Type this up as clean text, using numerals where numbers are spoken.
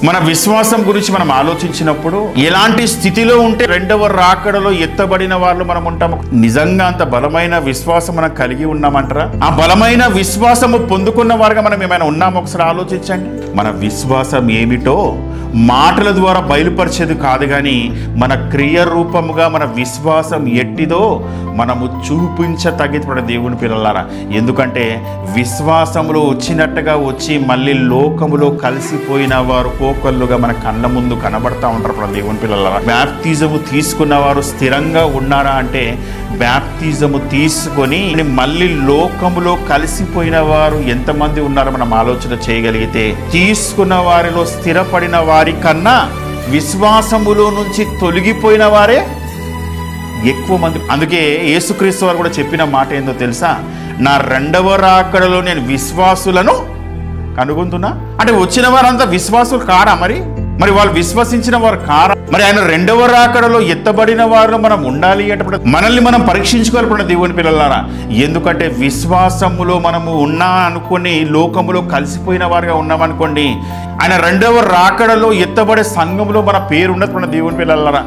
మన విశ్వాసం గురించి మనం ఆలోచించినప్పుడు ఎలాంటి స్థితిలో ఉంటే రెండవ రాకడలో ఎత్తబడిన వాళ్ళు మనం ఉంటాము? నిజంగా అంత బలమైన విశ్వాసం మనం కలిగి ఉన్నామంటారా? ఆ బలమైన విశ్వాసము పొందుకున్న వారుగా మనం ఏమైనా ఉన్నామో ఒకసారి ఆలోచించండి. మన విశ్వాసం ఏమిటో మాటల ద్వారా బయలుపరిచేది కాదు, కానీ మన క్రియ రూపముగా మన విశ్వాసం ఎట్టిదో మనము చూపించతగిన దేవుని పిల్లలారా. ఎందుకంటే విశ్వాసములో వచ్చినట్టుగా వచ్చి మళ్ళీ లోకములో కలిసిపోయిన వారు పోకళ్ళుగా మన కళ్ళ ముందు కనబడతా ఉంటారు దేవుని పిల్లలారా. బ్యాప్తిజము తీసుకున్న వారు స్థిరంగా ఉన్నారా అంటే, బ్యాప్తిజము తీసుకొని మళ్ళీ లోకములో కలిసిపోయిన వారు ఎంతమంది ఉన్నారో మనం ఆలోచన చేయగలిగితే, తీసుకున్న వారిలో స్థిరపడిన వారి కన్నా విశ్వాసములో నుంచి తొలగిపోయిన వారే ఎక్కువ మంది. అందుకే యేసుక్రీస్తు వారు కూడా చెప్పిన మాట ఏందో తెలుసా? నా రెండవ రాకడలో నేను విశ్వాసులను కనుగొందునా. అంటే వచ్చిన వారంతా విశ్వాసులు కారా? మరి వాళ్ళు విశ్వసించిన వారు కారా? మరి ఆయన రెండవ రాకడలో ఎత్తబడిన వారు మనం ఉండాలి అంటే మనల్ని మనం పరీక్షించుకోవాలి దేవుని పిల్లలారా. ఎందుకంటే విశ్వాసములో మనము ఉన్నా అనుకుని లోకములో కలిసిపోయిన వారుగా ఉన్నామనుకోండి, ఆయన రెండవ రాకడలో ఎత్తబడే సంఘములో మన పేరు ఉండదు దేవుని పిల్లలారా.